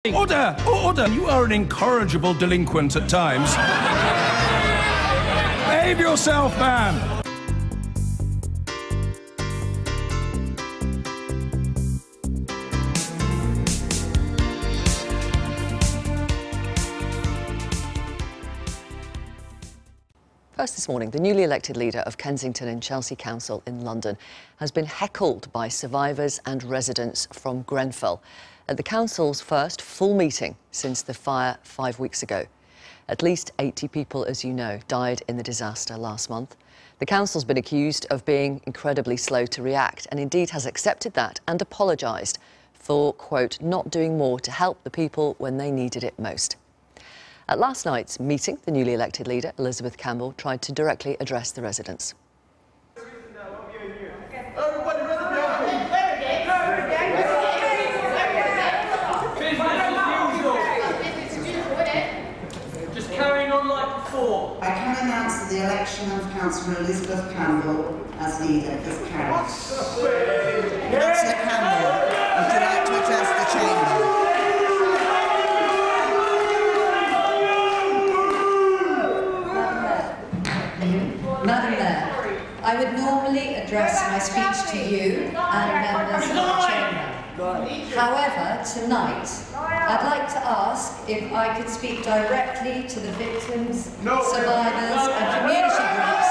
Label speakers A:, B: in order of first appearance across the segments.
A: Order! Order! You are an incorrigible delinquent at times. Behave yourself, man!
B: First this morning, the newly elected leader of Kensington and Chelsea Council in London has been heckled by survivors and residents from Grenfell at the council's first full meeting since the fire 5 weeks ago. At least 80 people, as you know, died in the disaster last month. The council's been accused of being incredibly slow to react and indeed has accepted that and apologised for, quote, not doing more to help the people when they needed it most. At last night's meeting, the newly elected leader, Elizabeth Campbell, tried to directly address the residents.
C: Just carrying on like before.
D: I can announce that the election of Councillor Elizabeth Campbell as leader is carried. Councillor Campbell, would you like to address the chamber?
E: Madam Mayor, I would normally address my speech to you and members of the chamber. However, tonight, I'd like to ask if I could speak directly to the victims, survivors and community groups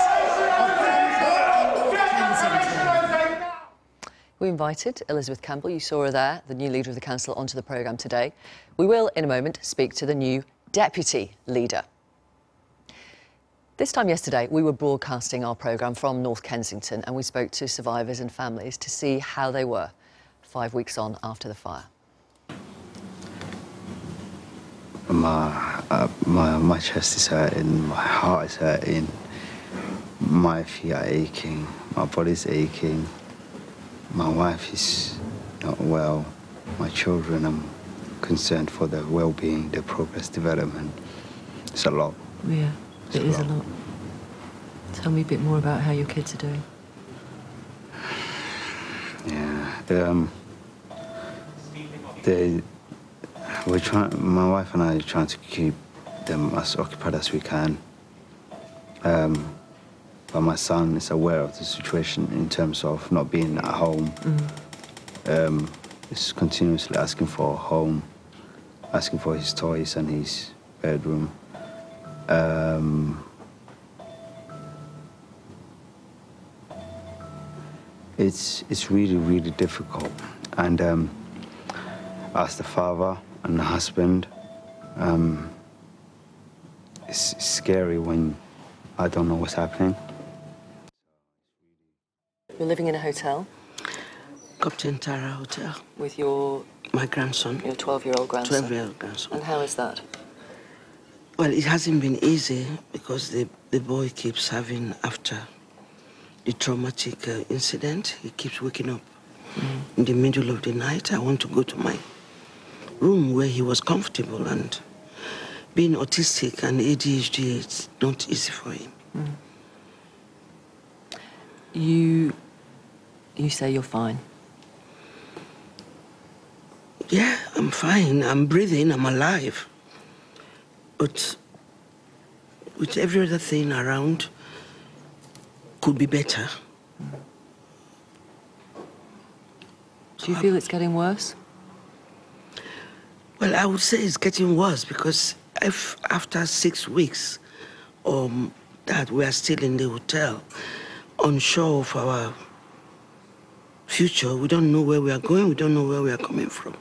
E: of Grenfell and North Kensington.
B: We invited Elizabeth Campbell, you saw her there, the new leader of the council, onto the programme today. We will, in a moment, speak to the new deputy leader. This time yesterday, we were broadcasting our programme from North Kensington and we spoke to survivors and families to see how they were 5 weeks on after the fire.
F: My chest is hurting, my heart is hurting, my feet are aching, my body's aching, my wife is not well, my children, I'm concerned for their well-being, their progress, development. It's a lot.
B: Yeah. It is a lot. Tell me a bit more about how your kids are doing.
F: Yeah, my wife and I are trying to keep them as occupied as we can. But my son is aware of the situation in terms of not being at home. He's continuously asking for a home, asking for his toys and his bedroom. It's really, really difficult. And as the father and the husband, it's scary when I don't know what's happening.
B: You're living in a hotel?
G: Captain Tara Hotel.
B: With
G: my grandson.
B: Your 12-year-old grandson?
G: 12-year-old grandson.
B: And how is that?
G: Well, it hasn't been easy because the boy keeps having, after the traumatic incident, he keeps waking up in the middle of the night. I want to go to my room where he was comfortable, and being autistic and ADHD, it's not easy for him.
B: You say you're fine?
G: Yeah, I'm fine. I'm breathing, I'm alive. But with every other thing around, could be better.
B: Do you feel it's getting worse?
G: Well, I would say it's getting worse because if after 6 weeks that we are still in the hotel, unsure of our future, we don't know where we are going, we don't know where we are coming from.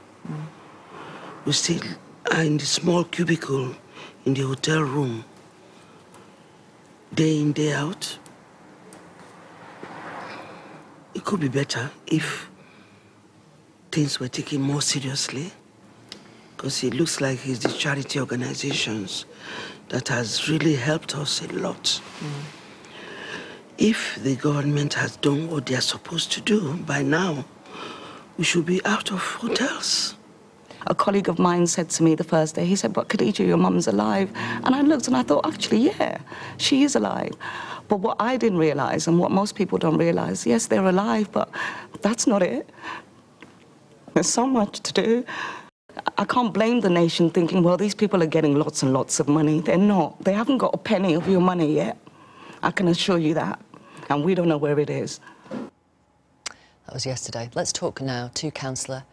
G: We still are in the small cubicle in the hotel room, day in, day out. It could be better if things were taken more seriously, because it looks like it's the charity organizations that has really helped us a lot. If the government has done what they are supposed to do, by now, we should be out of hotels.
H: A colleague of mine said to me the first day, he said, but Khadija, your mum's alive. And I looked and I thought, actually, yeah, she is alive. But what I didn't realise, and what most people don't realise, yes, they're alive, but that's not it. There's so much to do. I can't blame the nation thinking, well, these people are getting lots and lots of money. They're not. They haven't got a penny of your money yet. I can assure you that. And we don't know where it is.
B: That was yesterday. Let's talk now to Councillor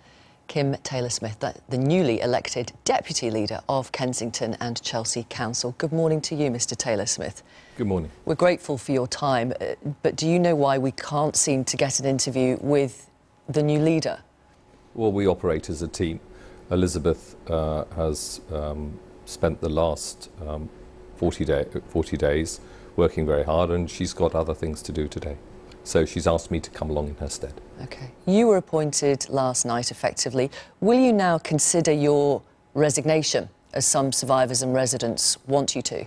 B: Kim Taylor-Smith, the newly elected Deputy Leader of Kensington and Chelsea Council. Good morning to you, Mr Taylor-Smith.
I: Good morning.
B: We're grateful for your time, but do you know why we can't seem to get an interview with the new leader?
I: Well, we operate as a team. Elizabeth has spent the last 40 days working very hard, and she's got other things to do today. So she's asked me to come along in her stead. OK. You were appointed last night, effectively. Will you now consider your resignation, as some survivors and residents want you to?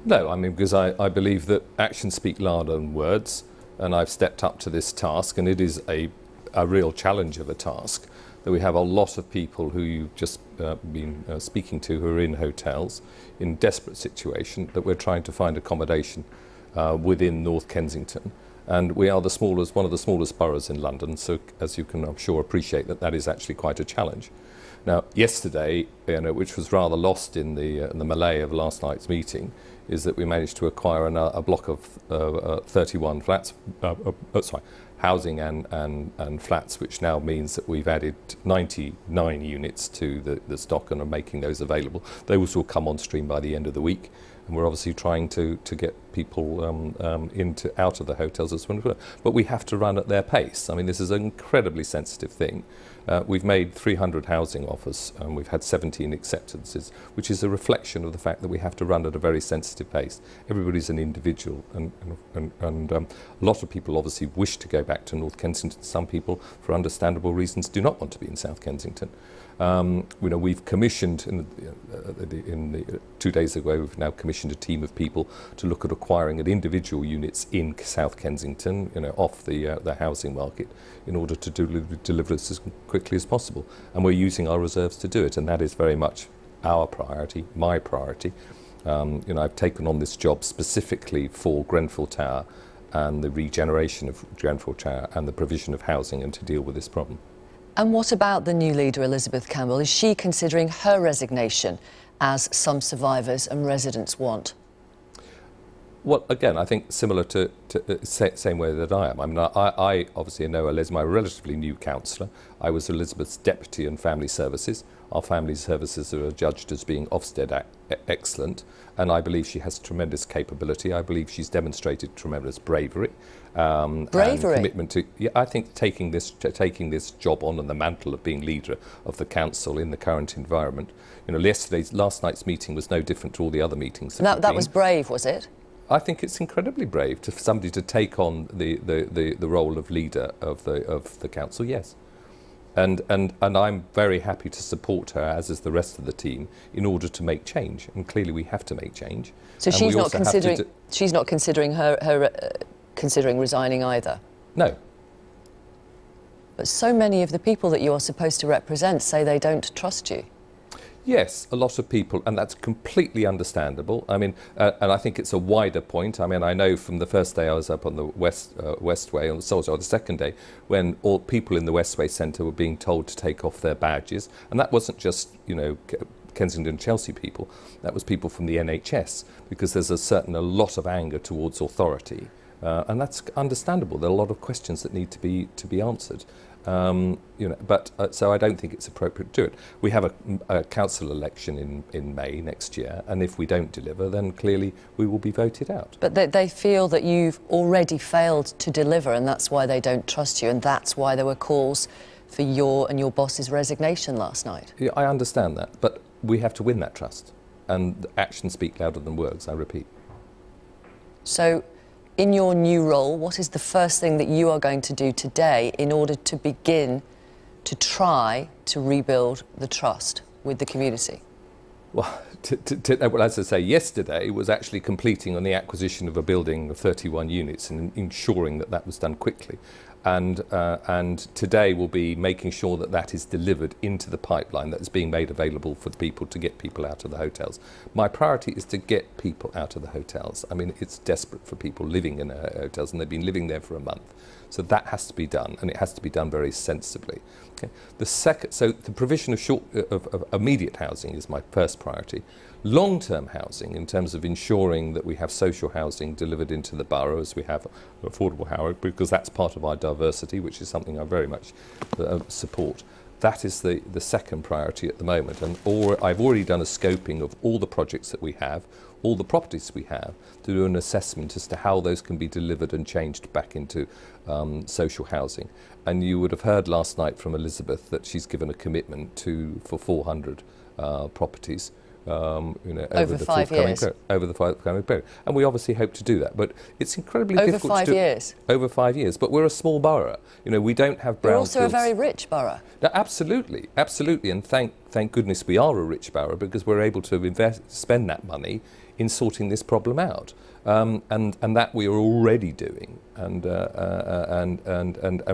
I: No, I mean, because I believe that actions speak louder than words, and I've stepped up to this task, and it is a real challenge of a task. That we have a lot of people who you've just been speaking to who are in hotels, in desperate situation, that we're trying to find accommodation within North Kensington. And we are one of the smallest boroughs in London, so as you can, I'm sure, appreciate that is actually quite a challenge. Now, yesterday, which was rather lost in the melee of last night's meeting, is that we managed to acquire a block of 31 flats, housing and flats, which now means that we've added 99 units to the stock and are making those available. Those will come on stream by the end of the week. And we're obviously trying to get people out of the hotels as well. But we have to run at their pace. I mean, this is an incredibly sensitive thing. We've made 300 housing offers and we've had 17 acceptances, which is a reflection of the fact that we have to run at a very sensitive pace. Everybody's an individual, and a lot of people obviously wish to go back to North Kensington. Some people, for understandable reasons, do not want to be in South Kensington. We've commissioned, 2 days ago, we've now commissioned a team of people to look at acquiring individual units in South Kensington, off the housing market, in order to deliver this as quickly as possible. And we're using our reserves to do it, and that is very much our priority, my priority. I've taken on this job specifically for Grenfell Tower and the regeneration of Grenfell Tower and the provision of housing, and to deal with this problem. And what about the new leader, Elizabeth Campbell? Is she considering her resignation, as some survivors and residents want? Well, again, I think similar to same way that I am. I mean, I obviously know Elizabeth, I'm a relatively new councillor. I was Elizabeth's deputy in family services. Our family services are judged as being Ofsted excellent, and I believe she has tremendous capability. I believe she's demonstrated tremendous bravery. And commitment to. Yeah, I think taking this job on and the mantle of being leader of the council in the current environment. Last night's meeting was no different to all the other meetings. That was brave, was it? I think it's incredibly brave for somebody to take on the role of leader of the council. Yes. And I'm very happy to support her, as is the rest of the team, in order to make change. And clearly we have to make change. So she's not considering considering resigning either? No. But so many of the people that you are supposed to represent say they don't trust you. Yes, a lot of people, and that's completely understandable. I mean, and I think it's a wider point. I mean, I know from the first day I was up on the Westway, or the second day, when all people in the Westway Centre were being told to take off their badges, and that wasn't just, Kensington and Chelsea people. That was people from the NHS, because there's a lot of anger towards authority, and that's understandable. There are a lot of questions that need to be answered. So I don't think it's appropriate to do it. We have a council election in May next year, and if we don't deliver, then clearly we will be voted out. But they feel that you've already failed to deliver, and that's why they don't trust you, and that's why there were calls for your and your boss's resignation last night. Yeah, I understand that, but we have to win that trust, and actions speak louder than words, I repeat. So, in your new role, what is the first thing that you are going to do today in order to begin to try to rebuild the trust with the community? Well, as I say, yesterday was actually completing on the acquisition of a building of 31 units and ensuring that was done quickly. and today will be making sure that that is delivered into the pipeline that is being made available for people to get people out of the hotels. My priority is to get people out of the hotels. I mean, it's desperate for people living in hotels, and they've been living there for a month. So that has to be done, and it has to be done very sensibly. Okay. So the provision of immediate housing is my first priority. Long-term housing, in terms of ensuring that we have social housing delivered into the borough as we have affordable housing, because that's part of our diversity, which is something I very much support. That is the second priority at the moment, and I've already done a scoping of all the projects that we have, all the properties we have, to do an assessment as to how those can be delivered and changed back into social housing. And you would have heard last night from Elizabeth that she's given a commitment for 400 properties.
B: Over the 5 years.
I: Over the forthcoming period. And we obviously hope to do that. But it's incredibly difficult
B: to do. Over 5 years?
I: Over 5 years. But we're a small borough. We don't have brownfields.
B: We're also a very rich borough.
I: No, absolutely, absolutely. And thank goodness we are a rich borough, because we're able to spend that money in sorting this problem out. And that we are already doing. And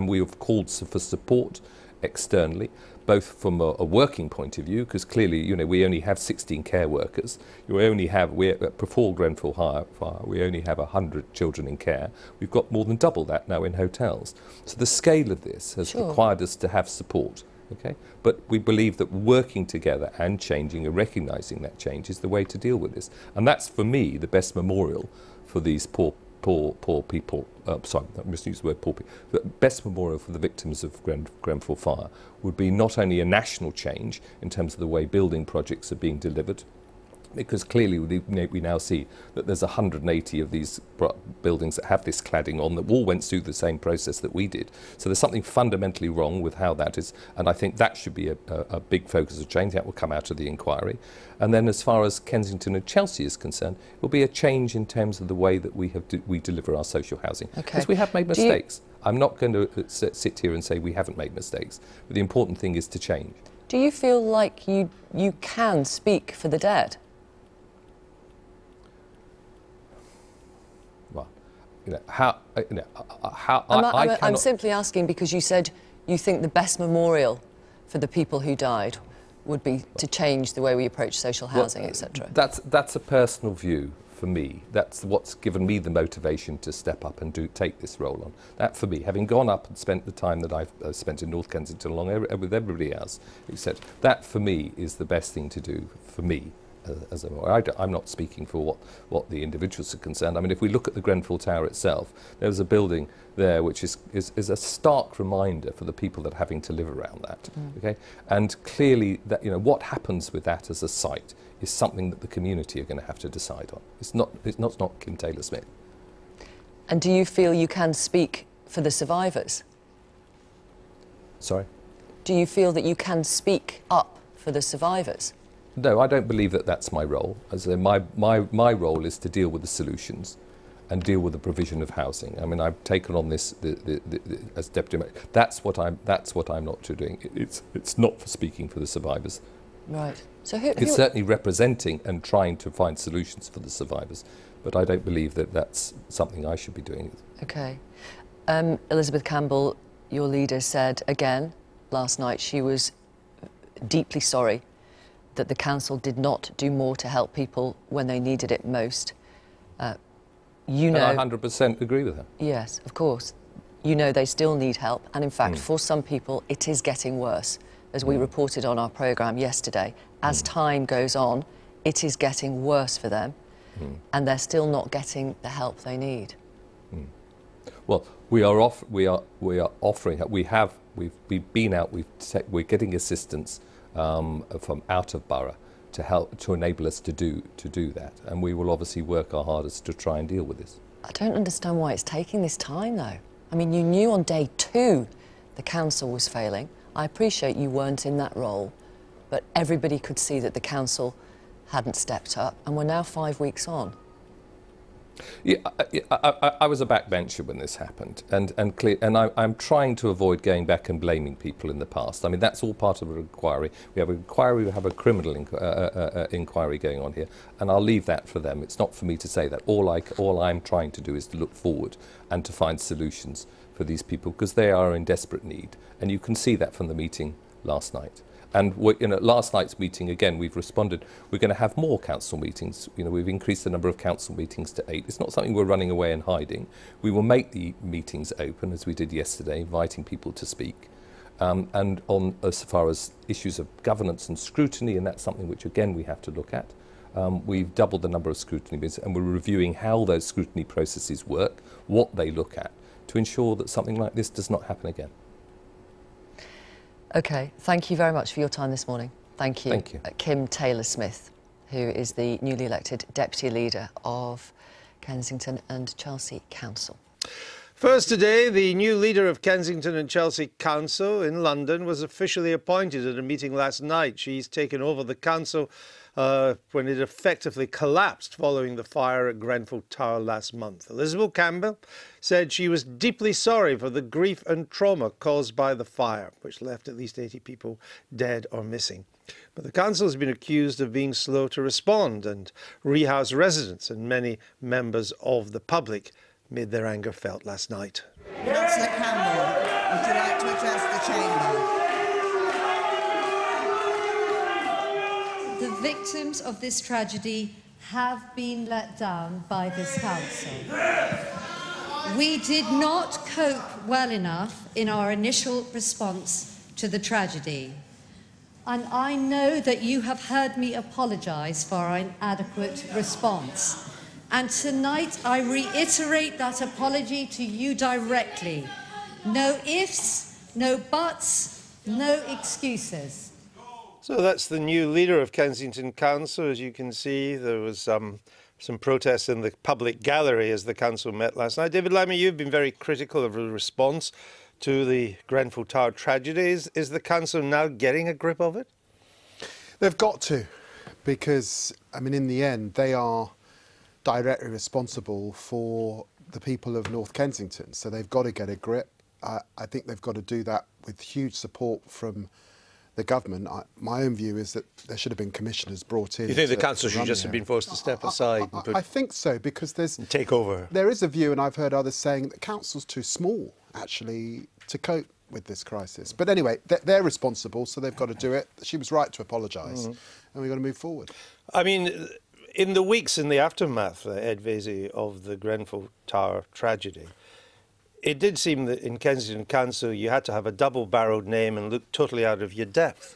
I: we have called for support externally, both from a working point of view, because clearly, we only have 16 care workers. Before Grenfell Fire, we only have 100 children in care. We've got more than double that now in hotels. So the scale of this has required us to have support. Okay? But we believe that working together and changing and recognising that change is the way to deal with this. And that's, for me, the best memorial for these poor people. Sorry, I misused the word poor people. The best memorial for the victims of Grenfell Fire would be not only a national change in terms of the way building projects are being delivered, because clearly we now see that there's 180 of these buildings that have this cladding on that all went through the same process that we did. So there's something fundamentally wrong with how that is, and I think that should be a big focus of change. That will come out of the inquiry. And then as far as Kensington and Chelsea is concerned, it will be a change in terms of the way that we deliver our social housing. Because we have made mistakes. I'm not going to sit here and say we haven't made mistakes, but the important thing is to change.
B: Do you feel like you can speak for the dead? I'm simply asking because you said you think the best memorial for the people who died would be to change the way we approach social housing, etc.
I: That's a personal view for me. That's what's given me the motivation to step up and take this role on. That, for me, having gone up and spent the time that I've spent in North Kensington along with everybody else, etc. That, for me, is the best thing to do for me. I'm not speaking for what the individuals are concerned. I mean, if we look at the Grenfell Tower itself, there's a building there which is a stark reminder for the people that are having to live around that. Okay, and clearly that what happens with that as a site is something that the community are going to have to decide on. It's not Kim Taylor-Smith.
B: And do you feel you can speak for the survivors?
I: Sorry?
B: Do you feel that you can speak up for the survivors?
I: No, I don't believe that that's my role. As my role is to deal with the solutions and deal with the provision of housing. I mean, I've taken on this as deputy mayor. That's what I'm not doing. It's not for speaking for the survivors.
B: Right. So
I: it's certainly representing and trying to find solutions for the survivors, but I don't believe that that's something I should be doing.
B: Okay. Elizabeth Campbell, your leader, said again last night she was deeply sorry that the council did not do more to help people when they needed it most. And I
I: 100% agree with her.
B: Yes, of course. They still need help, and in fact, for some people, it is getting worse. As we reported on our programme yesterday, as time goes on, it is getting worse for them, and they're still not getting the help they need.
I: Well, offering. We've been out. We're getting assistance from out of borough to enable us to do that, and we will obviously work our hardest to try and deal with this.
B: I don't understand why it's taking this time, though. I mean, you knew on day 2 the council was failing. I appreciate you weren't in that role, but everybody could see that the council hadn't stepped up, and we're now 5 weeks on.
I: Yeah, I was a backbencher when this happened, and I'm trying to avoid going back and blaming people in the past. I mean, that's all part of an inquiry. We have an inquiry, we have a criminal inquiry going on here, and I'll leave that for them. It's not for me to say that. All I'm trying to do is to look forward and to find solutions for these people, because they are in desperate need, and you can see that from the meeting last night. And last night's meeting, again, we've responded. We're going to have more council meetings. We've increased the number of council meetings to 8. It's not something we're running away and hiding. We will make the meetings open, as we did yesterday, inviting people to speak. And on as far as issues of governance and scrutiny, and that's something which, again, we have to look at. We've doubled the number of scrutiny meetings, and we're reviewing how those scrutiny processes work, what they look at, to ensure that something like this does not happen again.
B: OK, thank you very much for your time this morning. Thank you.
I: Thank you.
B: Kim Taylor-Smith, who is the newly elected Deputy Leader of Kensington and Chelsea Council.
J: First today, the new leader of Kensington and Chelsea Council in London was officially appointed at a meeting last night. She's taken over the council when it effectively collapsed following the fire at Grenfell Tower last month. Elizabeth Campbell said she was deeply sorry for the grief and trauma caused by the fire, which left at least 80 people dead or missing. But the council has been accused of being slow to respond, and rehouse residents and many members of the public made their anger felt last night.
D: Councillor Campbell, would you like to address the chamber?
E: The victims of this tragedy have been let down by this council. We did not cope well enough in our initial response to the tragedy. And I know that you have heard me apologise for our inadequate response. And tonight I reiterate that apology to you directly. No ifs, no buts, no excuses.
J: So that's the new leader of Kensington Council. As you can see, there was some protests in the public gallery as the council met last night. David Lammy, you've been very critical of the response to the Grenfell Tower tragedy. Is the council now getting a grip of it?
K: They've got to, because, I mean, in the end, they are directly responsible for the people of North Kensington. So they've got to get a grip. I think they've got to do that with huge support from the government. My own view is that there should have been commissioners brought in.
J: You think the council should just have been forced to step aside?
K: I think so, because
J: take over.
K: There is a view, and I've heard others saying that council's too small, actually, to cope with this crisis. But anyway, they're responsible, so they've got to do it. She was right to apologise, and we've got to move forward.
J: I mean, in the weeks in the aftermath, Ed Vasey, of the Grenfell Tower tragedy, it did seem that in Kensington Council you had to have a double-barreled name and look totally out of your depth.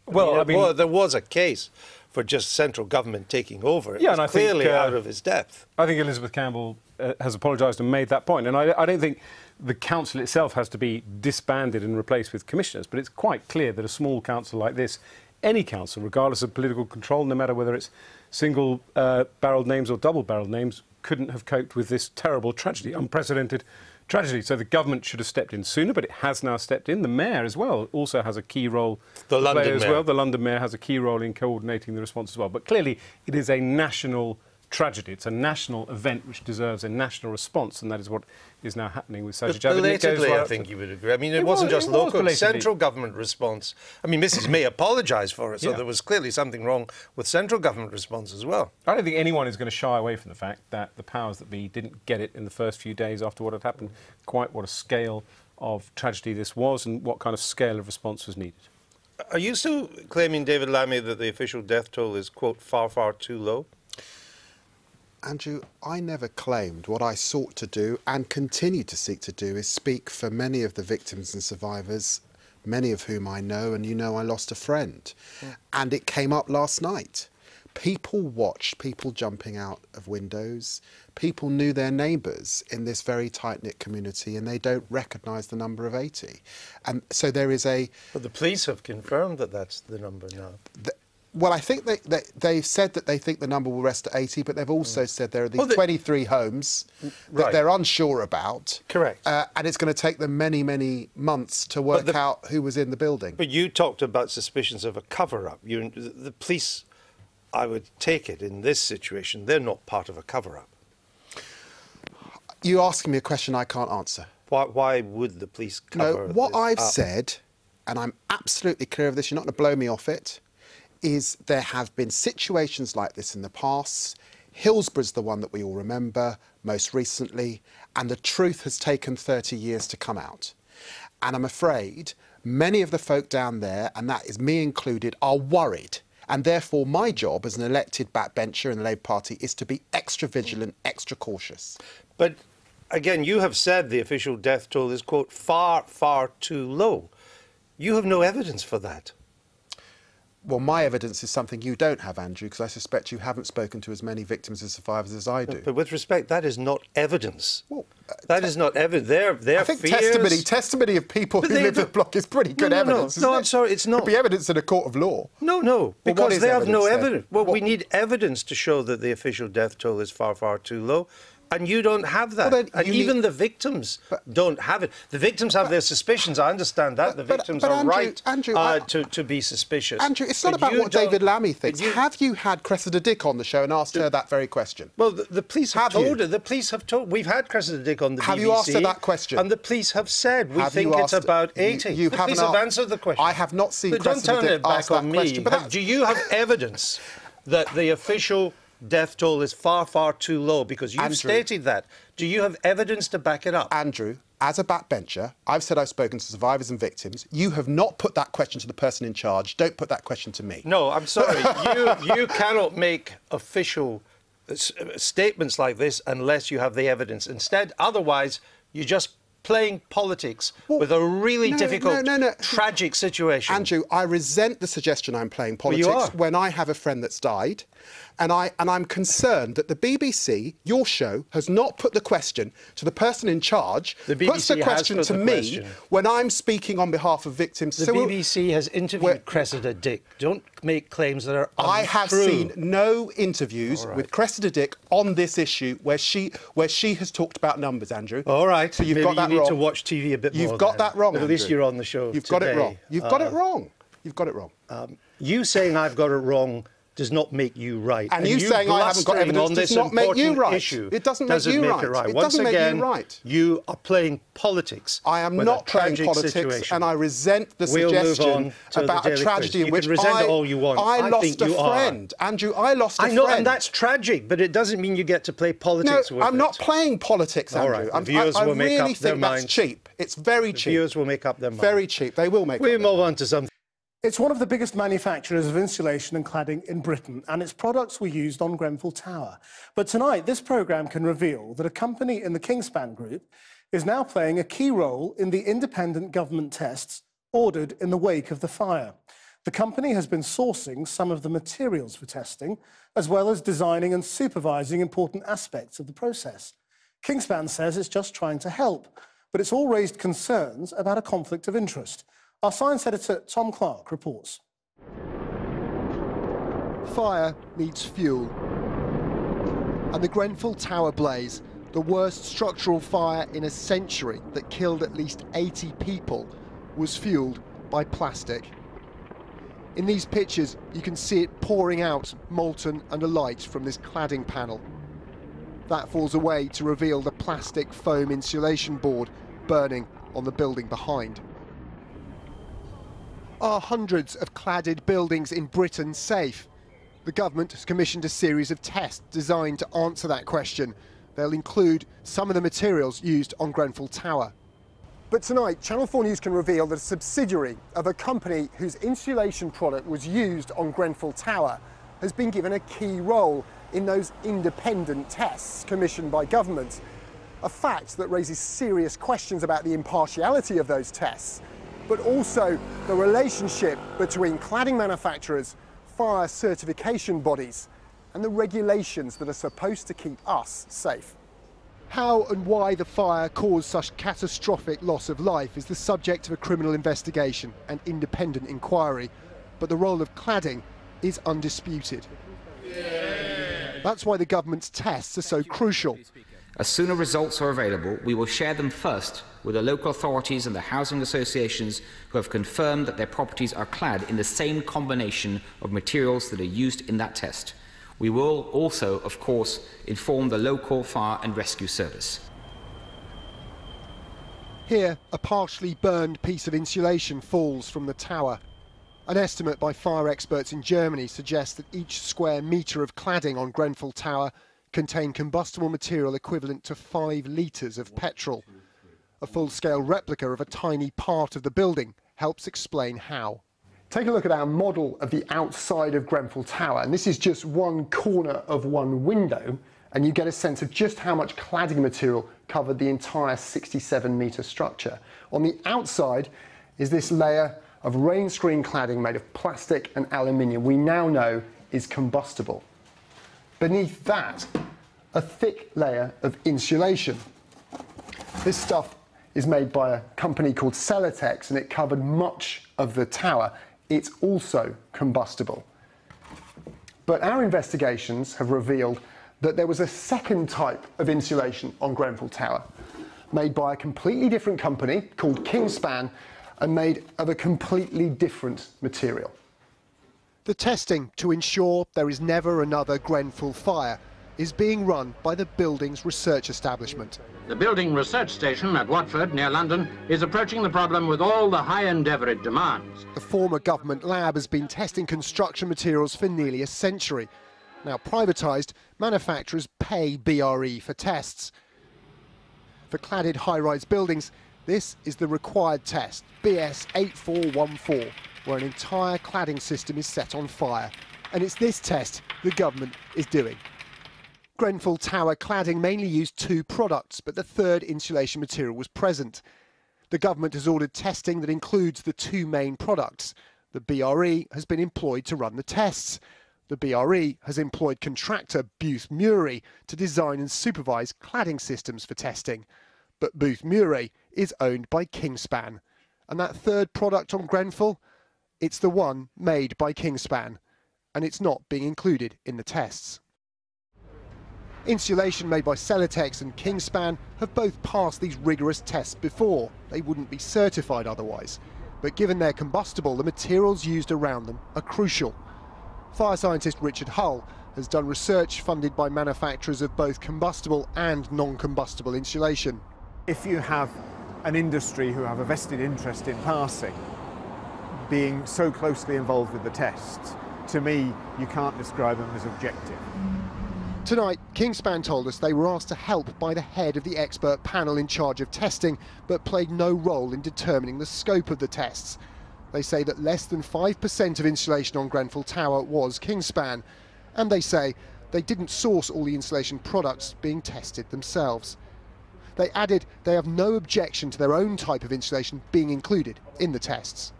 J: Well, there was a case for just central government taking over. It was clearly out of his depth.
L: I think Elizabeth Campbell has apologised and made that point. And I don't think the council itself has to be disbanded and replaced with commissioners, but it's quite clear that a small council like this, any council, regardless of political control, no matter whether it's single-barreled names or double-barreled names, couldn't have coped with this terrible tragedy, unprecedented tragedy. So the government should have stepped in sooner, but it has now stepped in. The mayor as well also has a key role to play as well. The London mayor has a key role in coordinating the response as well. But clearly it is a national tragedy. It's a national event which deserves a national response, and that is what is now happening with Sajid Javid.
J: Belatedly, I think you would agree. I mean, it wasn't just local, central government response. I mean, Mrs May apologised for it, so there was clearly something wrong with central government response as well.
L: I don't think anyone is going to shy away from the fact that the powers that be didn't get it in the first few days after what had happened, quite what a scale of tragedy this was and what kind of scale of response was needed.
J: Are you still claiming, David Lammy, that the official death toll is, quote, far, far too low?
K: Andrew, I never claimed. What I sought to do and continue to seek to do is speak for many of the victims and survivors, many of whom I know, and you know I lost a friend. And it came up last night. People watched people jumping out of windows. People knew their neighbours in this very tight-knit community, and they don't recognise the number of 80. And so there is a...
J: But the police have confirmed that that's the number now.
K: Well, I think they've said that they think the number will rest at 80, but they've also said there are these 23 homes that they're unsure about.
J: Correct.
K: And it's going to take them many, many months to work out who was in the building.
J: But you talked about suspicions of a cover-up. The police, I would take it, in this situation, they're not part of a cover-up.
K: You're asking me a question I can't answer.
J: Why would the police cover
K: No, what
J: this
K: I've
J: up?
K: said, and I'm absolutely clear of this, you're not going to blow me off it, is there have been situations like this in the past. Hillsborough's the one that we all remember most recently, and the truth has taken 30 years to come out. And I'm afraid many of the folk down there, and that is me included, are worried. And therefore my job as an elected backbencher in the Labour Party is to be extra vigilant, extra cautious.
J: But again, you have said the official death toll is, quote, far, far too low. You have no evidence for that.
K: Well, my evidence is something you don't have, Andrew, because I suspect you haven't spoken to as many victims and survivors as I do.
J: But with respect, that is not evidence. Well, that is not evidence. Their
K: I think
J: fears...
K: testimony of people who live in the block is pretty good evidence.
J: No, I'm sorry, it's not.
K: It could be evidence in a court of law.
J: No, because they have no evidence. Well,
K: What?
J: we need evidence to show that the official death toll is far, far too low. And you don't have that.
K: Well,
J: and even the victims don't have it. The victims have their suspicions. I understand that. The victims are right to be suspicious.
K: Andrew, it's not about what David Lammy thinks. Have you had Cressida Dick on the show and asked her that very question?
J: Well, the police have told her. The police have told... We've had Cressida Dick on the BBC.
K: Have you asked her that question?
J: And the police have said, we think it's about 80. The police have answered the question.
K: I have not seen
J: Cressida Dick
K: Cressida Dick ask that question.
J: But do you have evidence that the official death toll is far, far too low? Because you've stated that. Do you have evidence to back it up?
K: Andrew, as a backbencher, I've said I've spoken to survivors and victims. You have not put that question to the person in charge. Don't put that question to me.
J: No, I'm sorry. you cannot make official statements like this unless you have the evidence. Instead, otherwise, you're just playing politics with a really difficult, tragic situation.
K: Andrew, I resent the suggestion I'm playing politics when I have a friend that's died, and I'm concerned that the BBC, your show, has not put the question to the person in charge.
J: The BBC
K: puts the question to me when I'm speaking on behalf of victims.
J: The BBC has interviewed Cressida Dick. Don't make claims that are untrue.
K: I have seen no interviews with Cressida Dick on this issue where she has talked about numbers, Andrew.
J: All right.
K: So you've got that wrong.
J: You need to watch TV a bit more.
K: You've got that wrong,
J: At least you're on the show
K: You've got it wrong. You've got it wrong. You've got it wrong.
J: You saying I've got it wrong does not make you right.
K: And you saying I haven't got evidence does not make you right. It doesn't make you right. It doesn't make you right.
J: You are playing politics.
K: I am not playing politics, and I resent the suggestion about a tragedy in which I lost a friend. Andrew, I lost a friend.
J: I know, and that's tragic, but it doesn't mean you get to play politics with it.
K: No, I'm not playing politics, Andrew.
J: All right, the viewers will make up their minds.
K: That's cheap. It's very cheap.
J: The viewers will make up their minds.
K: Very cheap. They will make up their minds.
J: We move on to something.
M: It's one of the biggest manufacturers of insulation and cladding in Britain, and its products were used on Grenfell Tower. But tonight, this programme can reveal that a company in the Kingspan Group is now playing a key role in the independent government tests ordered in the wake of the fire. The company has been sourcing some of the materials for testing, as well as designing and supervising important aspects of the process. Kingspan says it's just trying to help, but it's all raised concerns about a conflict of interest. Our science editor, Tom Clark, reports.
N: Fire needs fuel. And the Grenfell Tower blaze, the worst structural fire in a century that killed at least 80 people, was fueled by plastic. In these pictures, you can see it pouring out molten and alight from this cladding panel. That falls away to reveal the plastic foam insulation board burning on the building behind. Are hundreds of cladded buildings in Britain safe? The government has commissioned a series of tests designed to answer that question. They'll include some of the materials used on Grenfell Tower. But tonight, Channel 4 News can reveal that a subsidiary of a company whose insulation product was used on Grenfell Tower has been given a key role in those independent tests commissioned by government. A fact that raises serious questions about the impartiality of those tests, but also the relationship between cladding manufacturers, fire certification bodies, and the regulations that are supposed to keep us safe. How and why the fire caused such catastrophic loss of life is the subject of a criminal investigation and independent inquiry, but the role of cladding is undisputed. That's why the government's tests are so crucial.
O: As soon as results are available, we will share them first with the local authorities and the housing associations who have confirmed that their properties are clad in the same combination of materials that are used in that test. We will also, of course, inform the local fire and rescue service.
N: Here, a partially burned piece of insulation falls from the tower. An estimate by fire experts in Germany suggests that each square metre of cladding on Grenfell Tower contained combustible material equivalent to 5 litres of petrol. A full-scale replica of a tiny part of the building helps explain how. Take a look at our model of the outside of Grenfell Tower, and this is just one corner of one window, and you get a sense of just how much cladding material covered the entire 67-metre structure. On the outside is this layer of rain screen cladding made of plastic and aluminium we now know is combustible. Beneath that, a thick layer of insulation. This stuff is made by a company called Celotex, and it covered much of the tower. It's also combustible. But our investigations have revealed that there was a second type of insulation on Grenfell Tower, made by a completely different company called Kingspan and made of a completely different material. The testing to ensure there is never another Grenfell fire is being run by the building's research establishment.
P: The building research station at Watford, near London, is approaching the problem with all the high endeavour it demands.
N: The former government lab has been testing construction materials for nearly a century. Now privatised, manufacturers pay BRE for tests. For cladded high-rise buildings, this is the required test, BS 8414, where an entire cladding system is set on fire. And it's this test the government is doing. Grenfell Tower cladding mainly used 2 products, but the third insulation material was present. The government has ordered testing that includes the 2 main products. The BRE has been employed to run the tests. The BRE has employed contractor Booth Murray to design and supervise cladding systems for testing. But Booth Murray is owned by Kingspan. And that third product on Grenfell, it's the one made by Kingspan. And it's not being included in the tests. Insulation made by Celotex and Kingspan have both passed these rigorous tests before. They wouldn't be certified otherwise. But given they're combustible, the materials used around them are crucial. Fire scientist Richard Hull has done research funded by manufacturers of both combustible and non-combustible insulation.
Q: If you have an industry who have a vested interest in passing, being so closely involved with the tests, to me, you can't describe them as objective.
N: Tonight, Kingspan told us they were asked to help by the head of the expert panel in charge of testing, but played no role in determining the scope of the tests. They say that less than 5% of insulation on Grenfell Tower was Kingspan, and they say they didn't source all the insulation products being tested themselves. They added they have no objection to their own type of insulation being included in the tests.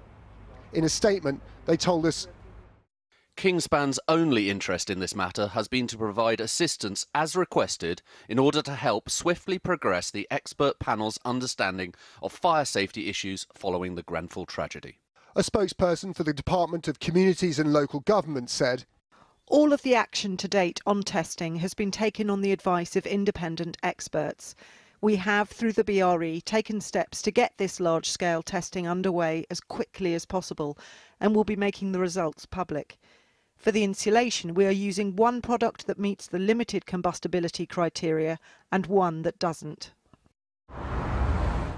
N: In a statement, they told us,
R: Kingspan's only interest in this matter has been to provide assistance as requested in order to help swiftly progress the expert panel's understanding of fire safety issues following the Grenfell tragedy.
N: A spokesperson for the Department of Communities and Local Government said,
S: all of the action to date on testing has been taken on the advice of independent experts. We have, through the BRE, taken steps to get this large-scale testing underway as quickly as possible and will be making the results public. For the insulation, we are using one product that meets the limited combustibility criteria and one that doesn't.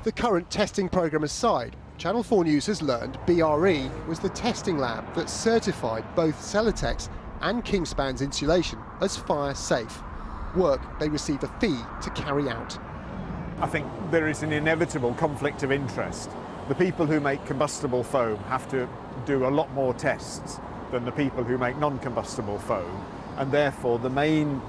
N: The current testing programme aside, Channel 4 News has learned BRE was the testing lab that certified both Celotex and Kingspan's insulation as fire safe, work they receive a fee to carry out.
Q: I think there is an inevitable conflict of interest. The people who make combustible foam have to do a lot more tests than the people who make non-combustible foam, and therefore the main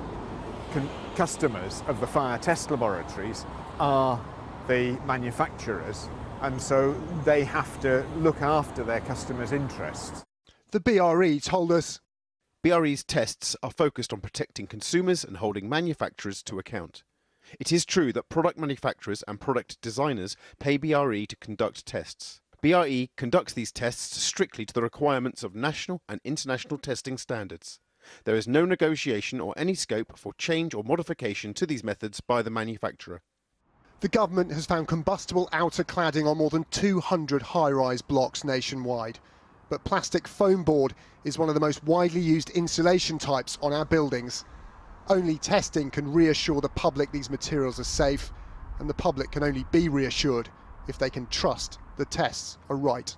Q: customers of the fire test laboratories are the manufacturers, and so they have to look after their customers' interests.
N: The BRE told us,
T: BRE's tests are focused on protecting consumers and holding manufacturers to account. It is true that product manufacturers and product designers pay BRE to conduct tests. BRE conducts these tests strictly to the requirements of national and international testing standards. There is no negotiation or any scope for change or modification to these methods by the manufacturer.
N: The government has found combustible outer cladding on more than 200 high-rise blocks nationwide. But plastic foam board is one of the most widely used insulation types on our buildings. Only testing can reassure the public these materials are safe, and the public can only be reassured if they can trust the tests are right.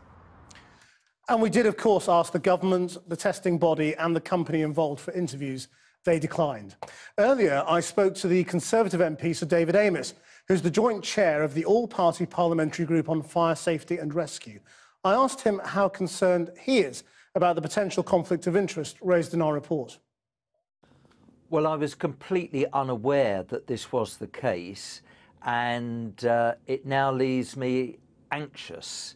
M: And we did, of course, ask the government, the testing body and the company involved for interviews. They declined. Earlier, I spoke to the Conservative MP, Sir David Amess, who's the joint chair of the all-party parliamentary group on fire safety and rescue. I asked him how concerned he is about the potential conflict of interest raised in our report.
U: Well, I was completely unaware that this was the case, and it now leaves me anxious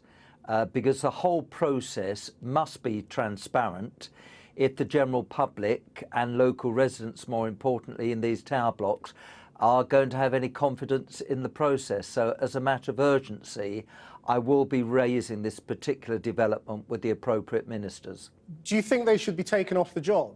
U: because the whole process must be transparent if the general public and local residents, more importantly, in these tower blocks, are going to have any confidence in the process. So as a matter of urgency, I will be raising this particular development with the appropriate ministers.
M: Do you think they should be taken off the job?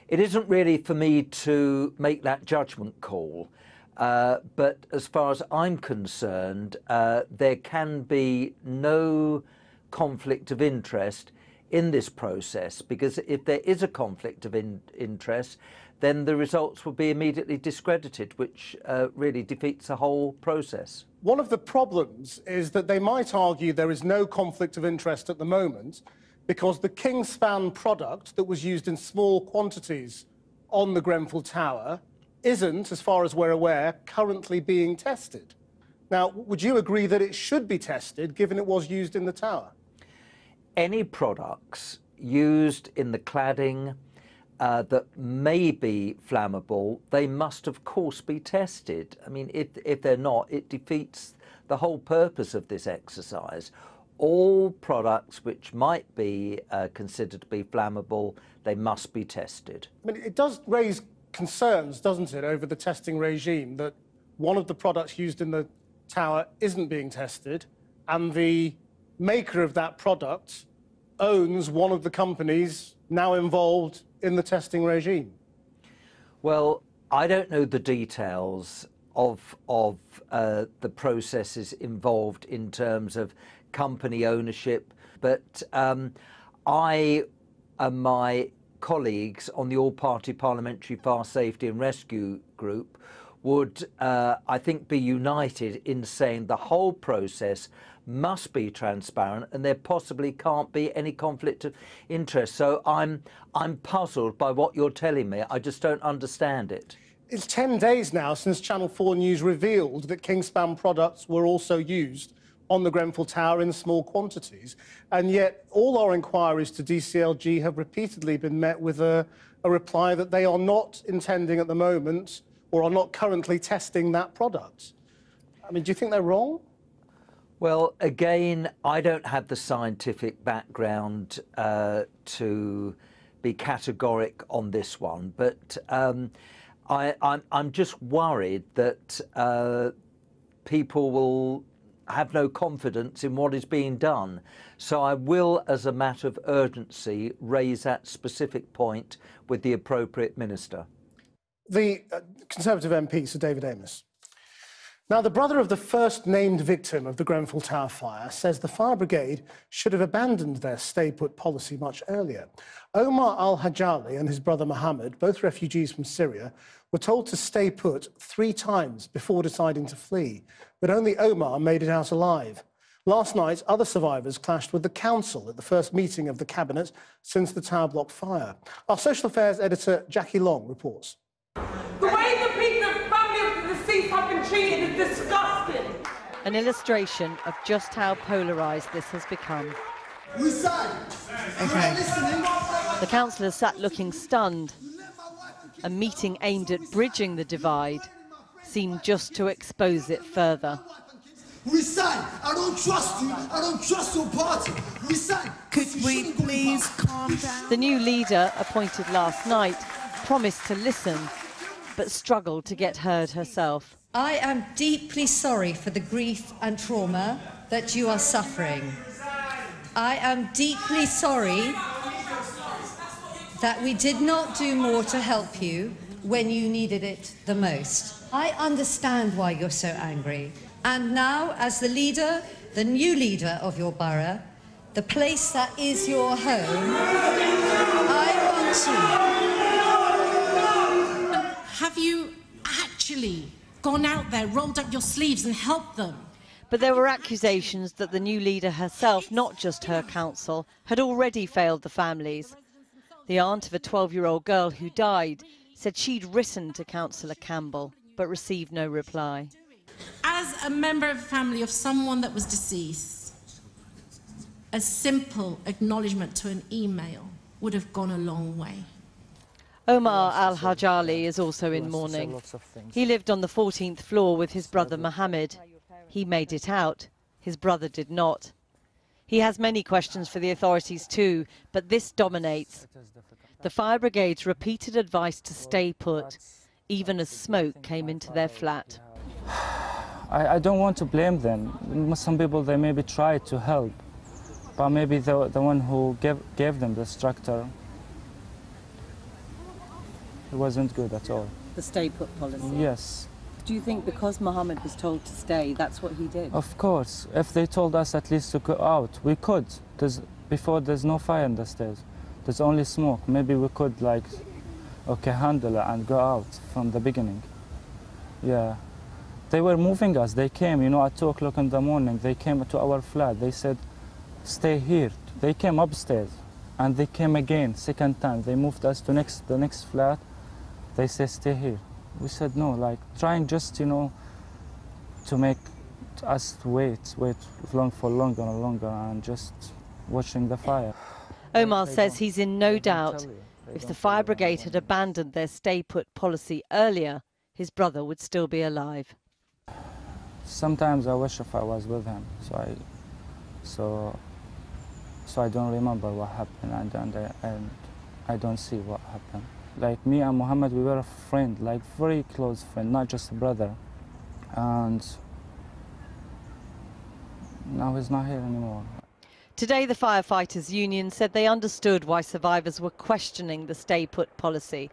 U: It isn't really for me to make that judgment call, but as far as I'm concerned, there can be no conflict of interest in this process, because if there is a conflict of interest, then the results will be immediately discredited, which really defeats the whole process.
M: One of the problems is that they might argue there is no conflict of interest at the moment because the Kingspan product that was used in small quantities on the Grenfell Tower isn't, as far as we're aware, currently being tested. Now, would you agree that it should be tested, given it was used in the tower?
U: Any products used in the cladding that may be flammable, they must of course be tested. I mean, if they're not, it defeats the whole purpose of this exercise. All products which might be considered to be flammable, they must be tested.
M: I mean, it does raise concerns, doesn't it, over the testing regime, that one of the products used in the tower isn't being tested, and the maker of that product owns one of the companies now involved in the testing regime.
U: Well, I don't know the details of the processes involved in terms of company ownership, but I and my colleagues on the all-party parliamentary fire safety and rescue group would, I think, be united in saying the whole process must be transparent and there possibly can't be any conflict of interest. So I'm puzzled by what you're telling me. I just don't understand it.
M: It's 10 days now since Channel 4 News revealed that Kingspan products were also used on the Grenfell Tower in small quantities, and yet all our inquiries to DCLG have repeatedly been met with a reply that they are not intending at the moment or are not currently testing that product. I mean, do you think they're wrong?
U: Well, again, I don't have the scientific background to be categoric on this one, but I'm just worried that people will have no confidence in what is being done. So I will, as a matter of urgency, raise that specific point with the appropriate minister.
M: The Conservative MP, Sir David Amess. Now, the brother of the first named victim of the Grenfell Tower fire says the fire brigade should have abandoned their stay-put policy much earlier. Omar al-Hajali and his brother Mohammed, both refugees from Syria, were told to stay put 3 times before deciding to flee, but only Omar made it out alive. Last night, other survivors clashed with the council at the first meeting of the cabinet since the tower block fire. Our social affairs editor, Jackie Long, reports.
C: The way the people, family of the deceased have been treated is disgusting.
V: An illustration of just how polarised this has become.
C: Okay.
V: The councillors sat looking stunned. A meeting aimed at bridging the divide seemed just to expose it further.
W: Resign! I don't trust you! I don't trust your party! Resign!
V: Could we please calm down? The new leader, appointed last night, promised to listen, but struggled to get heard herself.
E: I am deeply sorry for the grief and trauma that you are suffering. I am deeply sorry that we did not do more to help you when you needed it the most. I understand why you're so angry. And now, as the leader, the new leader of your borough, the place that is your home, I want to...
X: Have you actually
A: gone out there, rolled up your sleeves and helped them.
V: But there were accusations that the new leader herself, not just her council, had already failed the families. The aunt of a 12-year-old girl who died said she'd written to Councillor Campbell but received no reply.
A: As a member of the family of someone that was deceased, a simple acknowledgement to an email would have gone a long way.
V: Omar Al-Hajali is also in mourning. He lived on the 14th floor with his brother Mohammed. He made it out. His brother did not. He has many questions for the authorities too, but this dominates. The fire brigade's repeated advice to stay put, even as smoke came into their flat.
F: I don't want to blame them. Some people, they maybe tried to help, but maybe the one who gave them the structure, it wasn't good at all.
V: The stay put policy?
F: Yes.
V: Do you think because Mohammed was told to stay, that's what he did?
F: Of course. If they told us at least to go out, we could. Before there's no fire in the stairs. There's only smoke. Maybe we could, like, okay, handle it and go out from the beginning. Yeah. They were moving us. They came, you know, at 2 o'clock in the morning. They came to our flat. They said, stay here. They came upstairs. And they came again, second time. They moved us to the next flat. They said, stay here. We said no, like trying just, you know, to make us wait for longer and longer and just watching the fire.
V: Omar says he's in no doubt. If the fire brigade had abandoned their stay put policy earlier, his brother would still be alive.
F: Sometimes I wish if I was with him, so I don't remember what happened and I don't see what happened. Like me and Mohammed, we were a friend, like very close friend, not just a brother. And now he's not here anymore.
V: Today, the firefighters' union said they understood why survivors were questioning the stay put policy,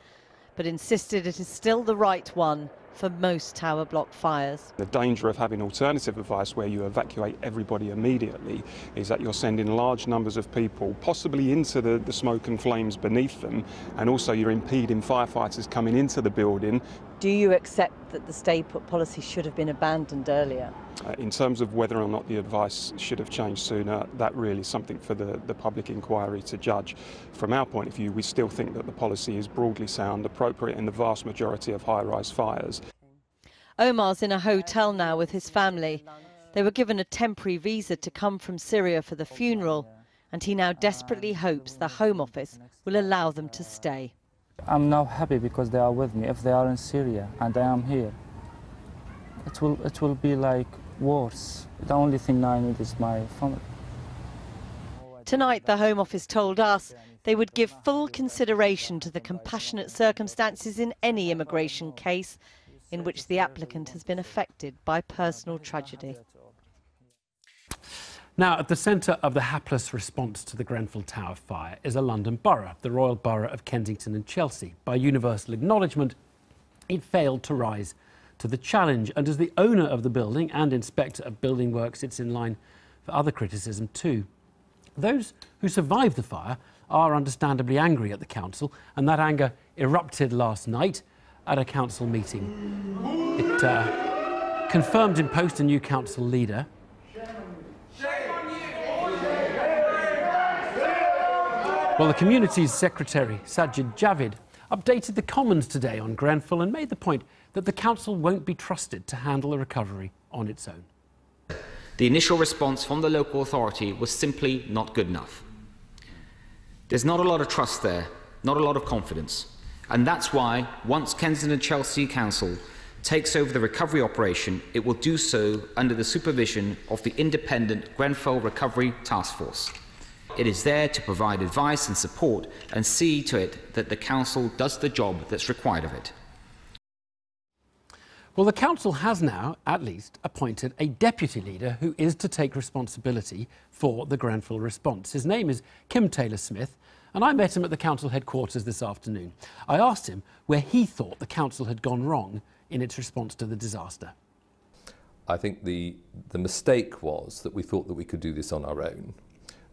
V: but insisted it is still the right one for most tower block fires.
G: The danger of having alternative advice where you evacuate everybody immediately is that you're sending large numbers of people possibly into the smoke and flames beneath them, and also you're impeding firefighters coming into the building.
V: Do you accept that the stay put policy should have been abandoned earlier?
G: In terms of whether or not the advice should have changed sooner, that really is something for the public inquiry to judge. From our point of view, we still think that the policy is broadly sound, appropriate in the vast majority of high-rise fires.
V: Omar's in a hotel now with his family. They were given a temporary visa to come from Syria for the funeral, and he now desperately hopes the Home Office will allow them to stay.
F: I'm now happy because they are with me. If they are in Syria and I am here, it will be like worse. The only thing now I need is my family.
V: Tonight, the Home Office told us they would give full consideration to the compassionate circumstances in any immigration case in which the applicant has been affected by personal tragedy.
X: Now, at the centre of the hapless response to the Grenfell Tower fire is a London borough, the Royal Borough of Kensington and Chelsea. By universal acknowledgement, it failed to rise to the challenge, and as the owner of the building and inspector of building works, it's in line for other criticism too. Those who survived the fire are understandably angry at the council, and that anger erupted last night at a council meeting. It confirmed in post a new council leader. Well, the community's secretary, Sajid Javid, updated the Commons today on Grenfell and made the point that the council won't be trusted to handle the recovery on its own.
O: The initial response from the local authority was simply not good enough. There's not a lot of trust there, not a lot of confidence. And that's why, once Kensington and Chelsea Council takes over the recovery operation, it will do so under the supervision of the independent Grenfell Recovery Task Force. It is there to provide advice and support and see to it that the council does the job that's required of it.
X: Well, the council has now, at least, appointed a deputy leader who is to take responsibility for the Grenfell response. His name is Kim Taylor-Smith, and I met him at the council headquarters this afternoon. I asked him where he thought the council had gone wrong in its response to the disaster.
I: I think the mistake was that we thought that we could do this on our own.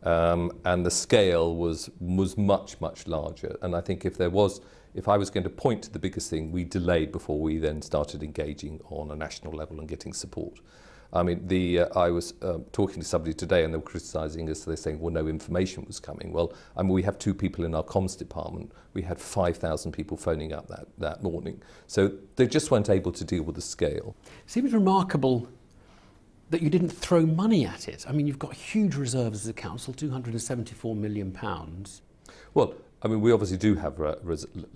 I: and the scale was much, much larger. And I think if I was going to point to the biggest thing, we delayed before we then started engaging on a national level and getting support. I mean, I was talking to somebody today and they were criticising us. They're saying, well, no information was coming. Well, I mean, we have 2 people in our comms department. We had 5,000 people phoning up that morning. So they just weren't able to deal with the scale.
X: It seems remarkable that you didn't throw money at it. I mean, you've got huge reserves as a council, £274 million.
I: Well, I mean, we obviously do have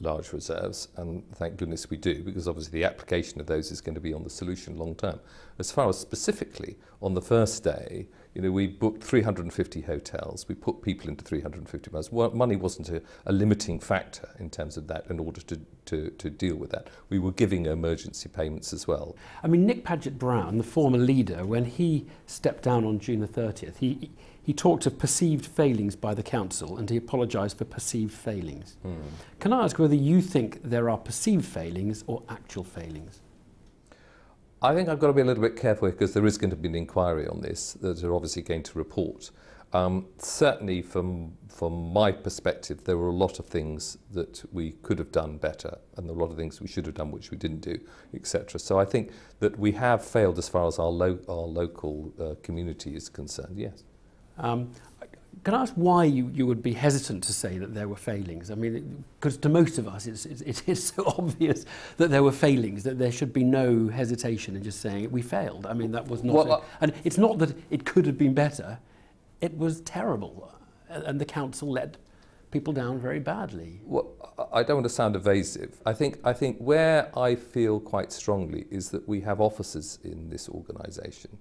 I: large reserves, and thank goodness we do, because obviously the application of those is going to be on the solution long term. As far as specifically on the first day, you know, we booked 350 hotels, we put people into 350 hotels. Well, money wasn't a limiting factor in terms of that in order to deal with that. We were giving emergency payments as well.
X: I mean, Nick Paget-Brown, the former leader, when he stepped down on June the 30th, he talked of perceived failings by the council and he apologised for perceived failings. Can I ask whether you think there are perceived failings or actual failings?
I: I think I've got to be a little bit careful because there is going to be an inquiry on this that they're obviously going to report. Certainly from my perspective, there were a lot of things that we could have done better and a lot of things we should have done which we didn't do, etc. So I think that we have failed as far as our local community is concerned, yes.
X: Can I ask why you would be hesitant to say that there were failings? I mean, because to most of us it is so obvious that there were failings that there should be no hesitation in just saying we failed. I mean, that was not... and it's not that it could have been better, it was terrible. And the council let people down very badly.
I: Well, I don't want to sound evasive. I think where I feel quite strongly is that we have officers in this organisation.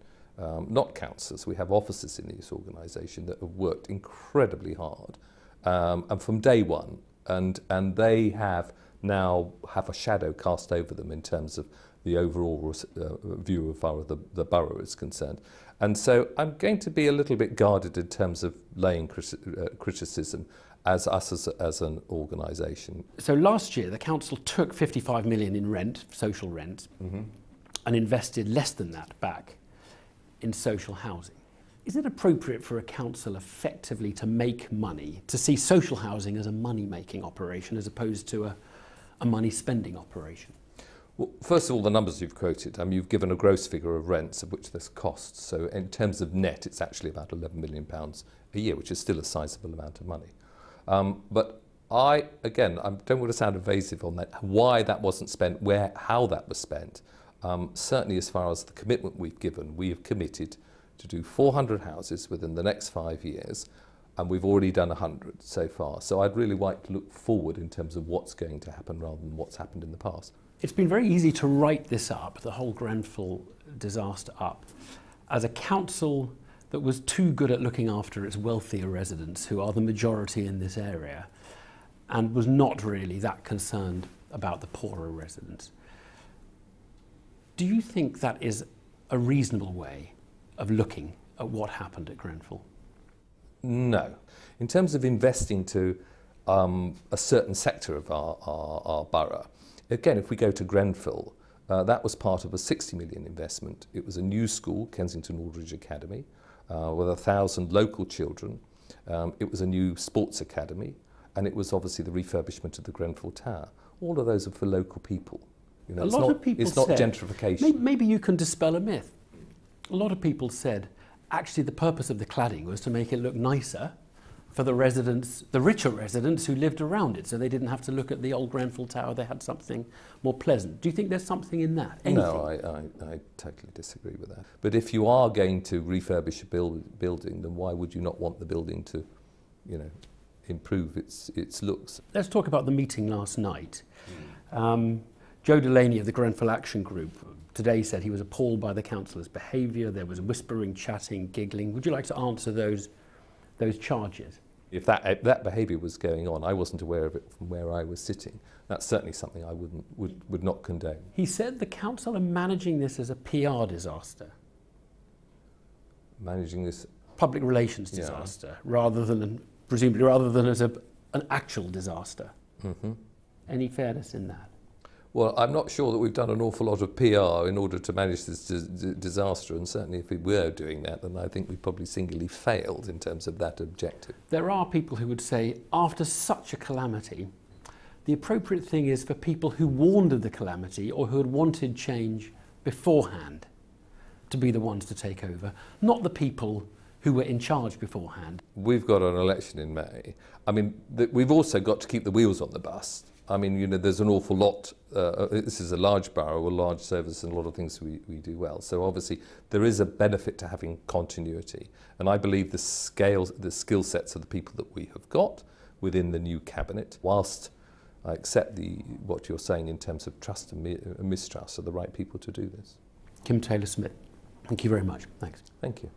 I: Not councillors, we have officers in this organisation that have worked incredibly hard and from day one, and they have now a shadow cast over them in terms of the overall view of how the borough is concerned. And so I'm going to be a little bit guarded in terms of laying criticism as an organisation.
X: So last year the council took 55 million in rent, social rent, and invested less than that back in social housing. Is it appropriate for a council effectively to make money, to see social housing as a money-making operation as opposed to a money-spending operation?
I: Well, first of all, the numbers you've quoted, you've given a gross figure of rents of which there's costs. So in terms of net, it's actually about £11 million a year, which is still a sizable amount of money. But I don't want to sound evasive on that, why that wasn't spent, how that was spent. Certainly as far as the commitment we've given, we have committed to do 400 houses within the next 5 years, and we've already done 100 so far. So I'd really like to look forward in terms of what's going to happen rather than what's happened in the past.
X: It's been very easy to write this up, the whole Grenfell disaster up, as a council that was too good at looking after its wealthier residents, who are the majority in this area, and was not really that concerned about the poorer residents. Do you think that is a reasonable way of looking at what happened at Grenfell?
I: No. In terms of investing to a certain sector of our borough, again, if we go to Grenfell, that was part of a 60 million investment. It was a new school, Kensington Aldridge Academy, with 1,000 local children. It was a new sports academy, and it was obviously the refurbishment of the Grenfell Tower. All of those are for local people. You know,
X: a lot of people said,
I: gentrification.
X: Maybe you can dispel a myth. A lot of people said, actually the purpose of the cladding was to make it look nicer for the residents, the richer residents who lived around it, so they didn't have to look at the old Grenfell Tower, they had something more pleasant. Do you think there's something in that? Anything?
I: No, I totally disagree with that. But if you are going to refurbish a building, then why would you not want the building to, you know, improve its looks?
X: Let's talk about the meeting last night. Joe Delaney of the Grenfell Action Group today said he was appalled by the councillors' behaviour. There was whispering, chatting, giggling. Would you like to answer those charges?
I: If that behaviour was going on, I wasn't aware of it from where I was sitting. That's certainly something I would not condone.
X: He said the council are managing this as a PR disaster.
I: Managing this
X: public relations disaster, presumably rather than as an actual disaster. Any fairness in that?
I: Well, I'm not sure that we've done an awful lot of PR in order to manage this disaster, and certainly if we were doing that, then I think we probably singularly failed in terms of that objective.
X: There are people who would say, after such a calamity, the appropriate thing is for people who warned of the calamity or who had wanted change beforehand to be the ones to take over, not the people who were in charge beforehand.
I: We've got an election in May. I mean, we've also got to keep the wheels on the bus. I mean, you know, there's an awful lot. This is a large borough, a large service, and a lot of things we do well. So obviously, there is a benefit to having continuity. And I believe the skill sets of the people that we have got within the new cabinet, whilst I accept what you're saying in terms of trust and mistrust, are the right people to do this.
X: Kim Taylor-Smith, thank you very much. Thanks.
I: Thank you.